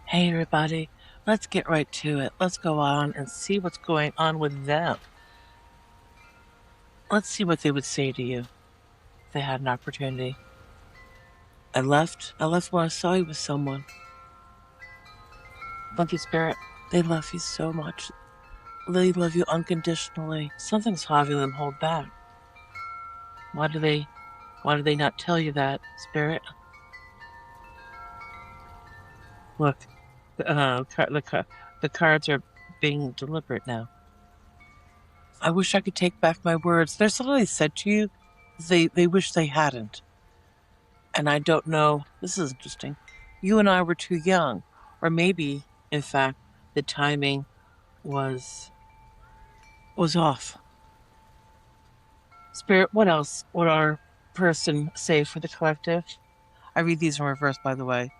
Hey, everybody, let's get right to it. Let's go on and see what's going on with them. Let's see what they would say to you if they had an opportunity. I left when I saw you with someone. Monkey Spirit, they love you so much. They love you unconditionally. Something's having them hold back. Why do they not tell you that, Spirit? Look, the cards are being deliberate now. I wish I could take back my words. There's something they said to you they wish they hadn't. And I don't know, this is interesting. You and I were too young, or maybe, in fact, the timing was off. Spirit, what else would our person say for the collective? I read these in reverse, by the way.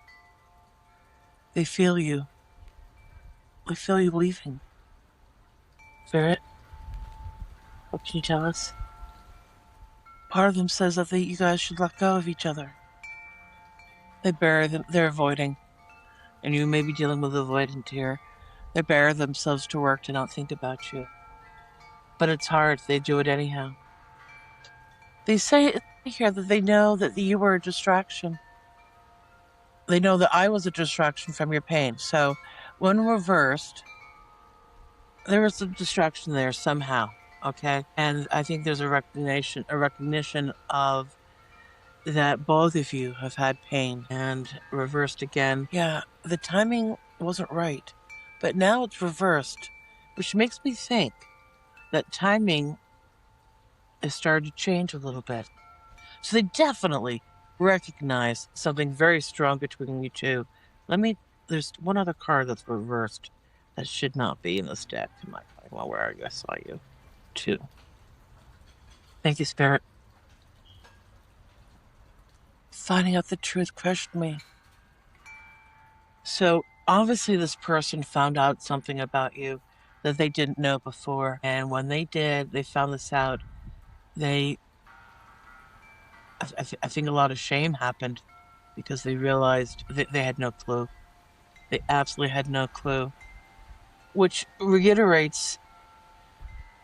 They feel you. They feel you leaving. Spirit, what can you tell us? Part of them says that you guys should let go of each other. They bury them. They're avoiding. And you may be dealing with avoidant here. They bury themselves to work to not think about you. But it's hard. They do it anyhow. They say here that they know that you were a distraction. They know that I was a distraction from your pain. So when reversed, there was a distraction there somehow. Okay. And I think there's a recognition of that both of you have had pain. And reversed again. Yeah, the timing wasn't right. But now it's reversed, which makes me think that timing has started to change a little bit. So they definitely recognize something very strong between you two. There's one other card that's reversed that should not be in this deck. Come on, well, where are you? I saw you. 2. Thank you, Spirit. Finding out the truth crushed me. So obviously this person found out something about you that they didn't know before. And when they did, they found this out. I think a lot of shame happened because they realized that they had no clue. They absolutely had no clue, which reiterates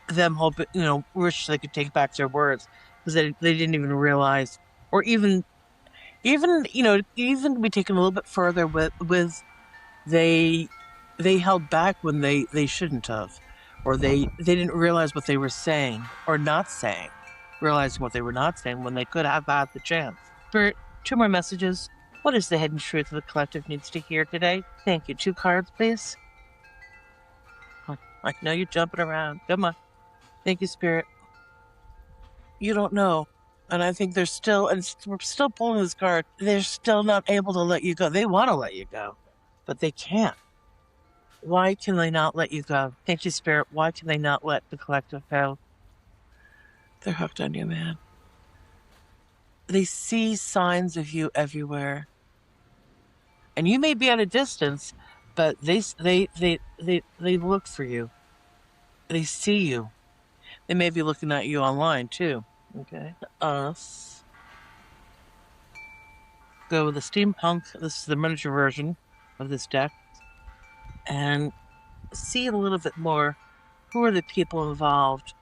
them hoping, wish they could take back their words because they didn't even realize, or even be taken a little bit further with they held back when they shouldn't have, or they didn't realize what they were saying or not saying, realizing what they were not saying when they could have had the chance. For 2 more messages. What is the hidden truth the collective needs to hear today? Thank you. 2 cards, please. I know you're jumping around. Come on. Thank you, Spirit. You don't know. And I think we're still pulling this card. They're still not able to let you go. They want to let you go, but they can't. Why can they not let you go? Thank you, Spirit. Why can they not let the collective go? They're hooked on you, man. They see signs of you everywhere. And you may be at a distance, but they look for you. They see you. They may be looking at you online too. Okay. Us. Go with the steampunk. This is the miniature version of this deck. And see a little bit more. Who are the people involved?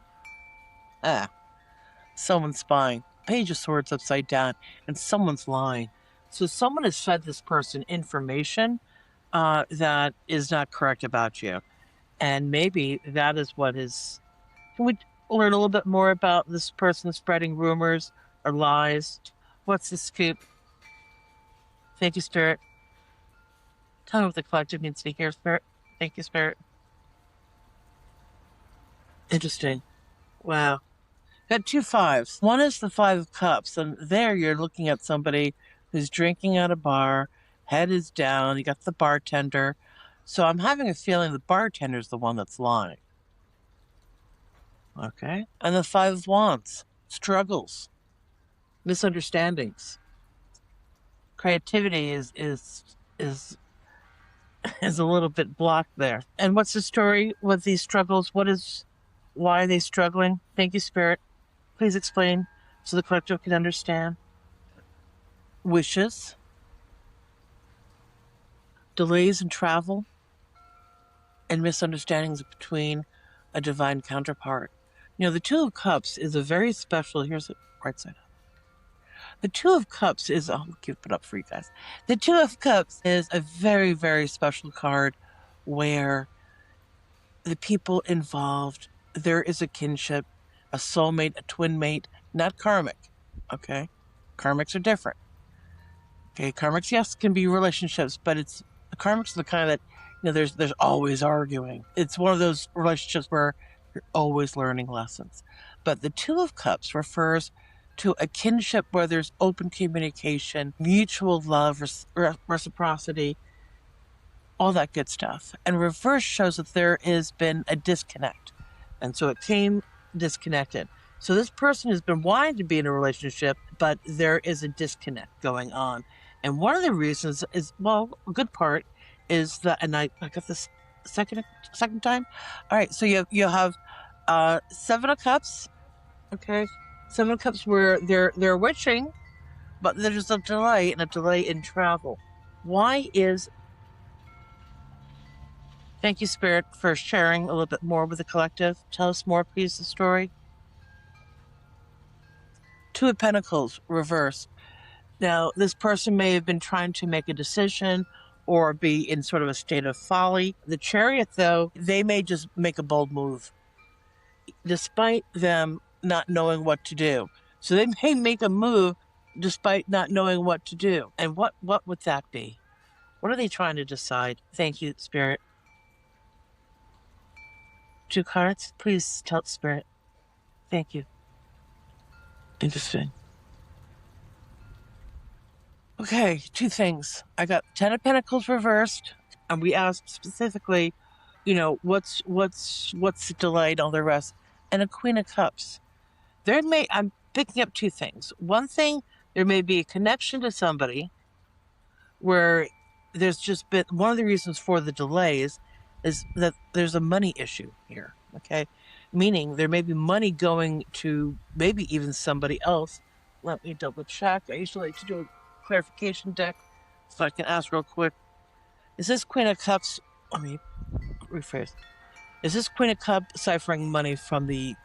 Someone's spying. Page of Swords upside down, and someone's lying. So someone has fed this person information that is not correct about you. And maybe that is what is... Can we learn a little bit more about this person spreading rumors or lies? What's the scoop? Thank you, Spirit. Tell me what the collective needs to hear, Spirit. Thank you, Spirit. Interesting. Wow. Got 2 5s. One is the 5 of Cups, and there you're looking at somebody who's drinking at a bar, head is down, you got the bartender. So I'm having a feeling the bartender's the one that's lying. Okay. And the 5 of Wands. Struggles. Misunderstandings. Creativity is a little bit blocked there. And what's the story with these struggles? Why are they struggling? Thank you, Spirit. Please explain so the collective can understand. Wishes. delays in travel, and misunderstandings between a divine counterpart. The Two of Cups is a very special, here's the right side up. The Two of Cups is, I'll keep it up for you guys. The Two of Cups is a very, very special card where the people involved, there is a kinship, a soulmate, a twin mate, not karmic. Okay? Karmics are different. Okay, karmics, yes, can be relationships, but it's the karmics are the kind that there's always arguing. It's one of those relationships where you're always learning lessons. But the Two of Cups refers to a kinship where there's open communication, mutual love, reciprocity, all that good stuff. And reverse shows that there has been a disconnect. And so it came disconnected. So this person has been wanting to be in a relationship, but there is a disconnect going on. And one of the reasons is, well, a good part is that, and I got this second time. All right, so you have Seven of Cups. Okay, Seven of Cups where they're wishing, but there's a delay and a delay in travel. Why is Thank you, Spirit, for sharing a little bit more with the collective. Tell us more, please, the story. Two of Pentacles, reverse. Now, this person may have been trying to make a decision or be in sort of a state of folly. The Chariot, though, they may just make a bold move, despite them not knowing what to do. So they may make a move despite not knowing what to do. And what would that be? What are they trying to decide? Thank you, Spirit. Two cards, please tell Spirit. Thank you. Interesting. Okay, two things. I got Ten of Pentacles reversed, and we asked specifically, what's delayed, all the rest, and a Queen of Cups. I'm picking up two things. One thing, there may be a connection to somebody where there's just been, one of the reasons for the delays is that there's a money issue here, okay? Meaning there may be money going to maybe even somebody else. Let me double check. I usually like to do a clarification deck so I can ask real quick. Is this Queen of Cups? Let me rephrase. Is this Queen of Cups ciphering money from the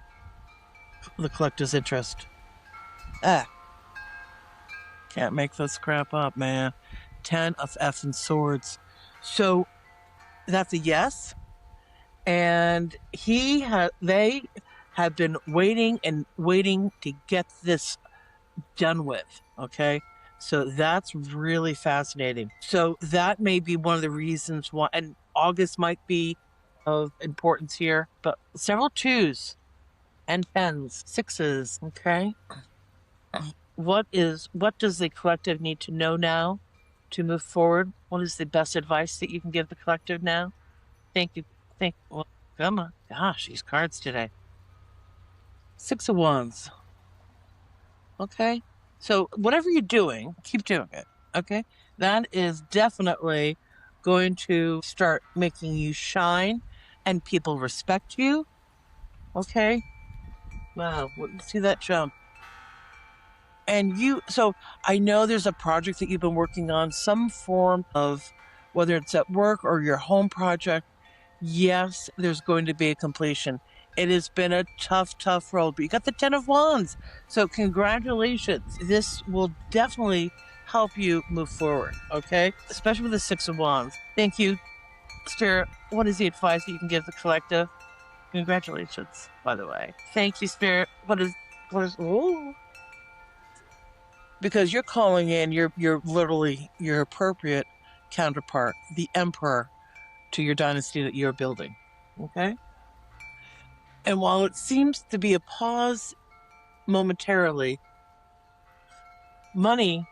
collector's interest? Can't make this crap up, man. 10 of effing swords. So that's a yes. And they have been waiting to get this done with, okay? So that's really fascinating. So that may be one of the reasons why, and August might be of importance here, but several twos and tens, sixes, okay? What does the collective need to know now to move forward? What is the best advice that you can give the collective now? Thank you. Well, come on. Gosh, these cards today. Six of Wands. Okay. So whatever you're doing, keep doing it. Okay. That is definitely going to start making you shine and people respect you. Okay. Wow. See that jump. And so I know there's a project that you've been working on, some form of, whether it's at work or your home project. Yes, there's going to be a completion. It has been a tough road, but you got the 10 of Wands. So congratulations. This will definitely help you move forward, okay? Especially with the 6 of Wands. Thank you, Spirit. What is the advice that you can give the collective? Congratulations, by the way. Thank you, Spirit. Ooh. Because you're calling in, you're literally your appropriate counterpart, the Emperor, to your dynasty that you're building, okay? And while it seems to be a pause momentarily, money,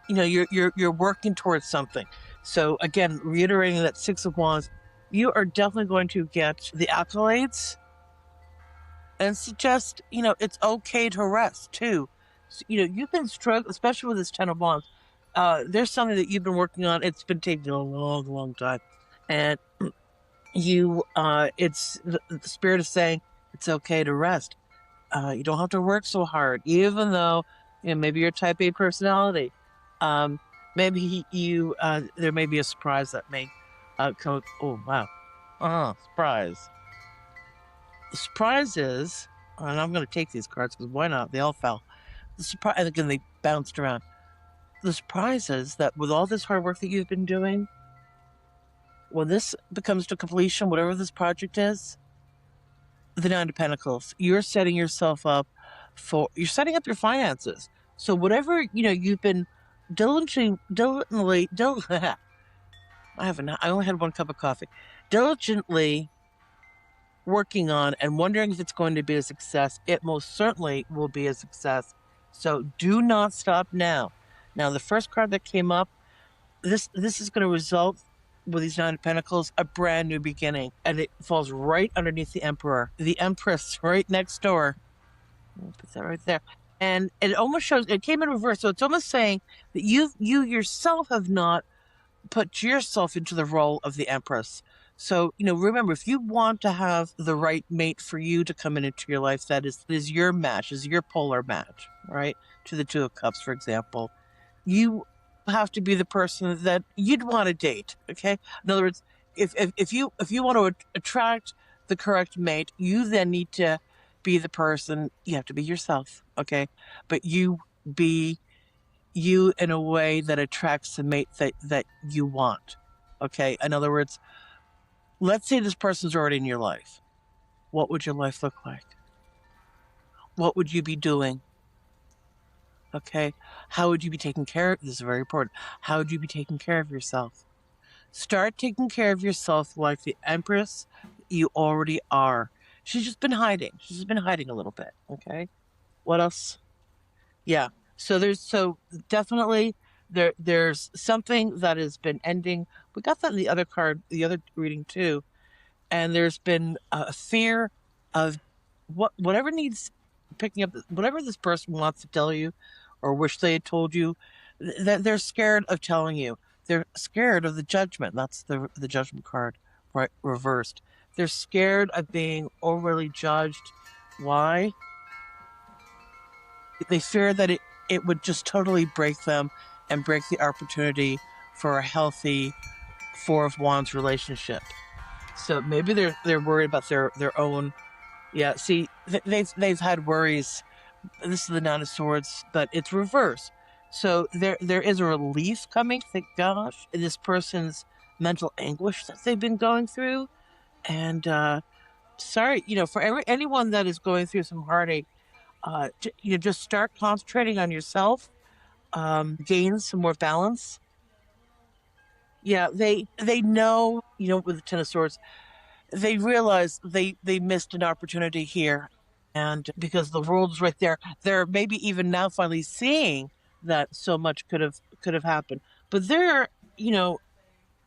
you're working towards something. So again, reiterating that 6 of Wands, you are definitely going to get the accolades, and suggest, it's okay to rest too. So, you've been struggling, especially with this 10 of Wands. There's something that you've been working on. It's been taking a long time. And it's the Spirit is saying it's okay to rest. You don't have to work so hard, even though maybe you're type A personality. Maybe there may be a surprise that may come. Oh, wow. Surprise. The surprise is, and I'm going to take these cards because why not? They all fell. The surprise, and again, they bounced around. The surprise is that with all this hard work that you've been doing, when this becomes to completion, whatever this project is, the Nine of Pentacles, you're setting yourself up you're setting up your finances. So whatever, you've been diligently, I only had one cup of coffee, diligently working on and wondering if it's going to be a success, it most certainly will be a success. So do not stop now. Now, the first card that came up, this is going to result with these Nine of Pentacles, a brand new beginning. And it falls right underneath the Emperor. The Empress right next door. I'll put that right there. And it almost shows, it came in reverse. So it's almost saying that you yourself have not put yourself into the role of the Empress. So, remember, if you want to have the right mate for you to come into your life, that is your match, is your polar match, right? To the Two of Cups, for example. You have to be the person that you'd want to date, okay? In other words, if you want to attract the correct mate, you then need to be the person, you have to be yourself, okay? But you be you in a way that attracts the mate that you want. Okay. In other words, let's say this person's already in your life. What would your life look like? What would you be doing? Okay. How would you be taking care of this is very important. How would you be taking care of yourself? Start taking care of yourself like the Empress you already are. She's just been hiding. She's just been hiding a little bit. Okay. What else? Yeah. So definitely there's something that has been ending. We got that in the other card, the other reading too. And there's been a fear of whatever needs picking up, whatever this person wants to tell you or wish they had told you, that they're scared of telling you. They're scared of the judgment. That's the judgment card, right, reversed. They're scared of being overly judged. Why? They fear that it would just totally break them and break the opportunity for a healthy Four of Wands relationship. So maybe they're worried about their own. Yeah, see, they've had worries. This is the Nine of Swords, but it's reverse. So there is a relief coming, thank gosh, in this person's mental anguish that they've been going through. And sorry, for anyone that is going through some heartache, just start concentrating on yourself, gain some more balance. Yeah, they know, with the Ten of Swords, they realize they missed an opportunity here, and because the world's right there, they're maybe even now finally seeing that so much could have happened. But there,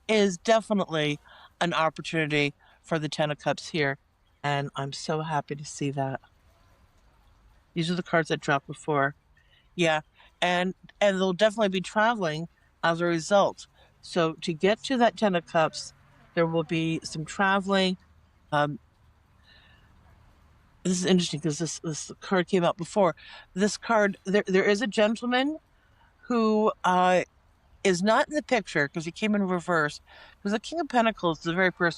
is definitely an opportunity for the Ten of Cups here, and I'm so happy to see that. These are the cards that dropped before. Yeah, and they'll definitely be traveling as a result. So to get to that Ten of Cups, there will be some traveling. Um, this is interesting because this card came out before. This card, there is a gentleman who is not in the picture because he came in reverse. Because the King of Pentacles is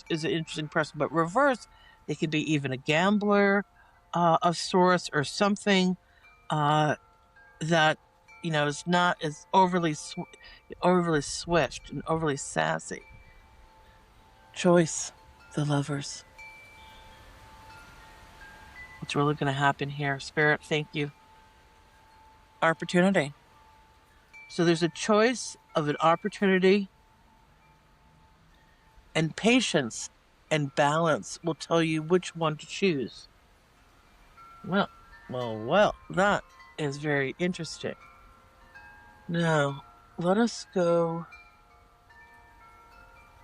is an interesting person, but reverse, it could be even a gambler of sorts or something. That is not as overly swished and overly sassy. Choice, the Lovers. What's really going to happen here? Spirit, thank you. Opportunity. So there's a choice of an opportunity, and patience and balance will tell you which one to choose. Well, that is very interesting. Now, let us go.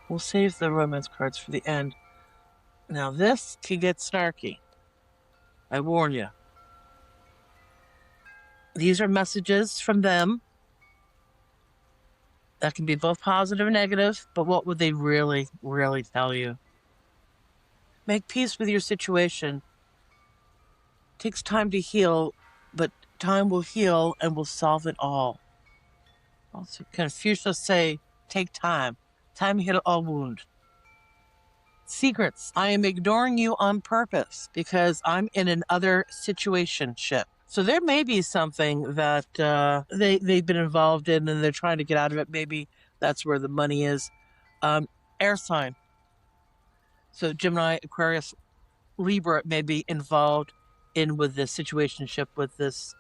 We'll save the romance cards for the end. Now, this can get snarky. I warn you. These are messages from them that can be both positive and negative, but what would they really, really tell you? Make peace with your situation. It takes time to heal, but time will heal and will solve it all. Also, Confucius say, take time. Time heal all wound. Secrets. I am ignoring you on purpose because I'm in another situationship. So there may be something that they've been involved in and they're trying to get out of it. Maybe that's where the money is. Air sign. So Gemini, Aquarius, Libra may be involved in with this situationship with this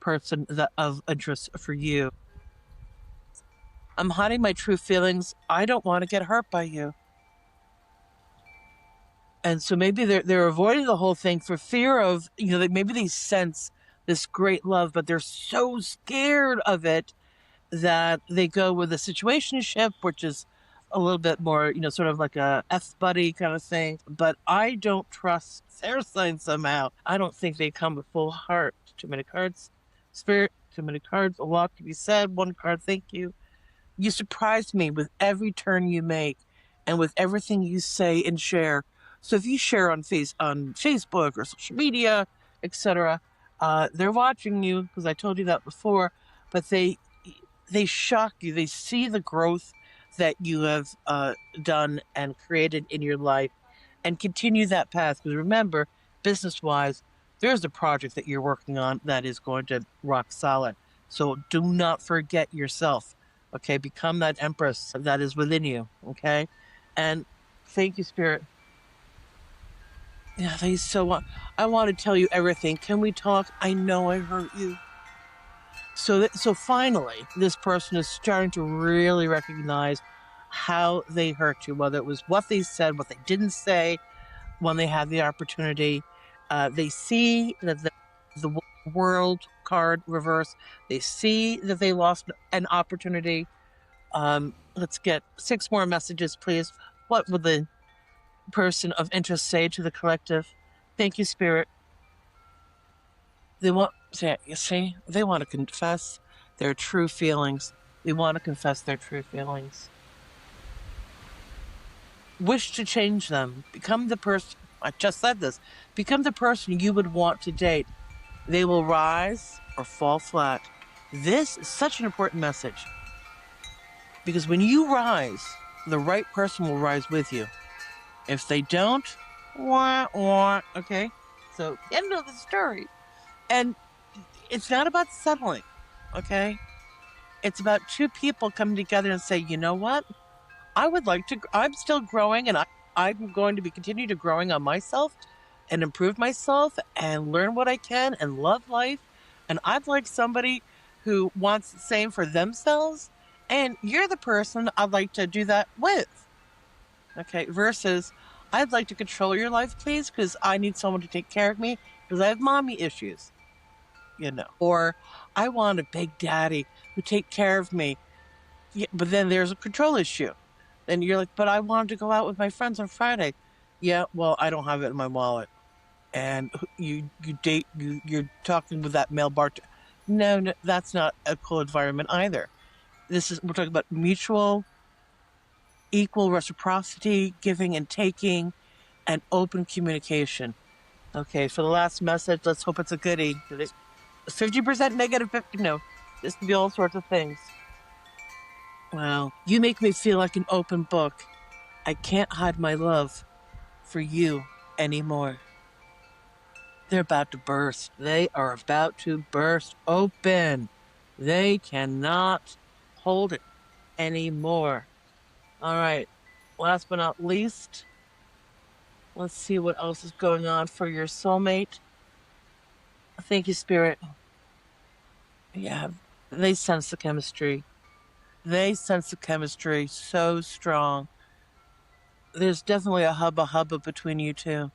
person that of interest for you. I'm hiding my true feelings. I don't want to get hurt by you. And so maybe they're avoiding the whole thing for fear of, maybe they sense this great love, but they're so scared of it that they go with a situationship, which is a little bit more, sort of like a F buddy kind of thing. But I don't trust their sign somehow. I don't think they come with full heart. Too many cards. Spirit, too many cards. A lot to be said. One card, thank you. You surprise me with every turn you make and with everything you say and share. So if you share on Facebook or social media, etc., they're watching you because I told you that before. But they shock you. They see the growth that you have done and created in your life, and continue that path. Because remember, business-wise, there's a project that you're working on that is going to rock solid. So do not forget yourself. Okay, become that Empress that is within you. Okay, and thank you, Spirit. Yeah, they so want. I want to tell you everything. Can we talk? I know I hurt you. So finally, this person is starting to really recognize how they hurt you, whether it was what they said, what they didn't say when they had the opportunity. They see that the world card reverse. They see that they lost an opportunity. Let's get 6 more messages, please. What would the person of interest say to the collective? Thank you, Spirit. They want, you see, they want to confess their true feelings. They want to confess their true feelings. Wish to change them. Become the person, I just said this, become the person you would want to date. They will rise or fall flat. This is such an important message because when you rise, the right person will rise with you. If they don't, wah, wah, okay? So, end of the story. And it's not about settling, okay? It's about 2 people coming together and say, you know what? I'm still growing and I'm going to be continue to growing on myself and improve myself and learn what I can and love life. And I'd like somebody who wants the same for themselves. And you're the person I'd like to do that with. Okay. Versus, I'd like to control your life, please, because I need someone to take care of me because I have mommy issues, Or I want a big daddy who take care of me. Yeah, but then there's a control issue. Then you're like, but I wanted to go out with my friends on Friday. Yeah, well, I don't have it in my wallet. And you're talking with that male bartender. No, that's not a cool environment either. We're talking about mutual, equal reciprocity, giving and taking, and open communication. Okay, for the last message, let's hope it's a goodie. 50% negative, 50, no. This can be all sorts of things. Wow. You make me feel like an open book. I can't hide my love for you anymore. They're about to burst. They are about to burst open. They cannot hold it anymore. All right. Last but not least, let's see what else is going on for your soulmate. Thank you, Spirit. Yeah, they sense the chemistry. They sense the chemistry so strong. There's definitely a hubba between you two.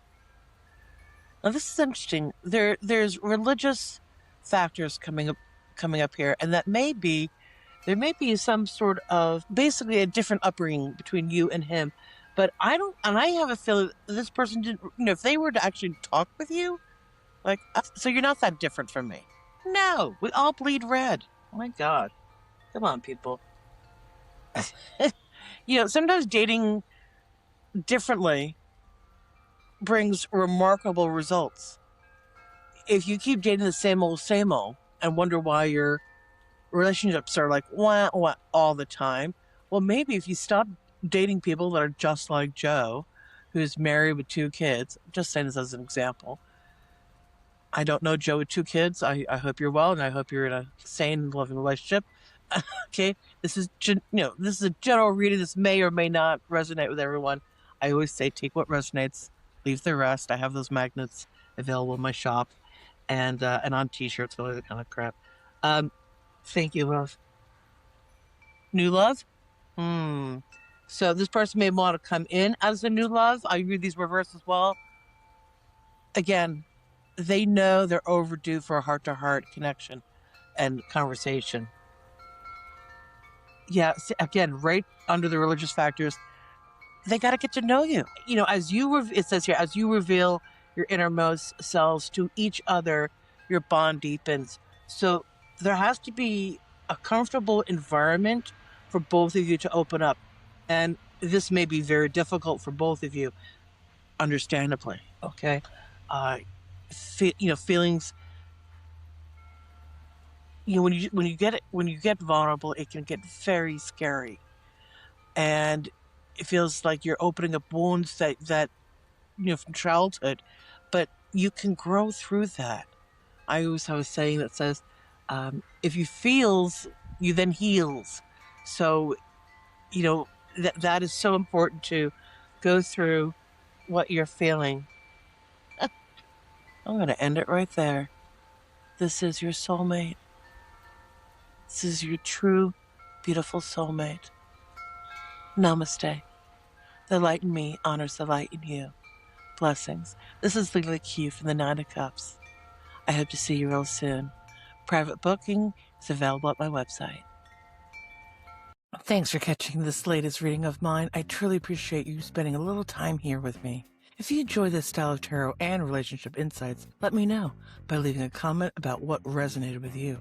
Now this is interesting. There's religious factors coming up here, and there may be some sort of basically a different upbringing between you and him. But I have a feeling this person didn't. If they were to actually talk with you, like, so you're not that different from me. No, we all bleed red. Oh my God, come on, people. Sometimes dating differently brings remarkable results. If you keep dating the same old and wonder why you're relationships are like wah, wah, all the time. Well, maybe if you stop dating people that are just like Joe, who's married with 2 kids, just saying this as an example. I don't know Joe with 2 kids. I hope you're well, and I hope you're in a sane, loving relationship. Okay, this is this is a general reading. This may or may not resonate with everyone. I always say take what resonates, leave the rest. I have those magnets available in my shop, and on T-shirts, all that kind of crap. Um, Thank you, love. New love. Hmm. So this person may want to come in as a new love. I read these reverse as well. Again, they know they're overdue for a heart-to-heart connection and conversation. Yeah, again, right under the religious factors, they got to get to know you. As it says here, as you reveal your innermost selves to each other, your bond deepens. So there has to be a comfortable environment for both of you to open up. And this may be very difficult for both of you, understandably. Okay. Uh, feelings, when you get vulnerable, it can get very scary. And it feels like you're opening up wounds that from childhood, but you can grow through that. I always have a saying that says, if you feels, you then heals. So, that is so important to go through what you're feeling. I'm going to end it right there. This is your soulmate. This is your true, beautiful soulmate. Namaste. The light in me honors the light in you. Blessings. This is Lily Q from the Nine of Cups. I hope to see you real soon. Private booking is available at my website. Thanks for catching this latest reading of mine. I truly appreciate you spending a little time here with me. If you enjoy this style of tarot and relationship insights, let me know by leaving a comment about what resonated with you.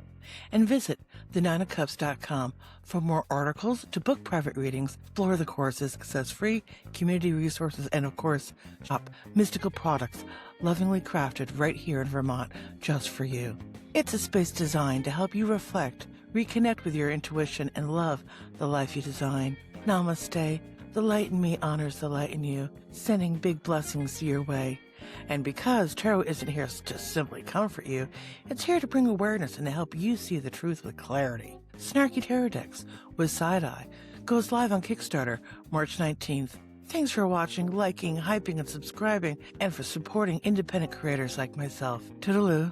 And visit the9ofcups.com for more articles, to book private readings, explore the courses, access free community resources, and of course, shop mystical products lovingly crafted right here in Vermont just for you. It's a space designed to help you reflect, reconnect with your intuition, and love the life you design. Namaste. The light in me honors the light in you, sending big blessings your way. And because tarot isn't here to simply comfort you, it's here to bring awareness and to help you see the truth with clarity. Snarky Tarot Decks with Side Eye goes live on Kickstarter March 19th. Thanks for watching, liking, hyping, and subscribing, and for supporting independent creators like myself. Toodaloo,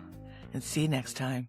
and see you next time.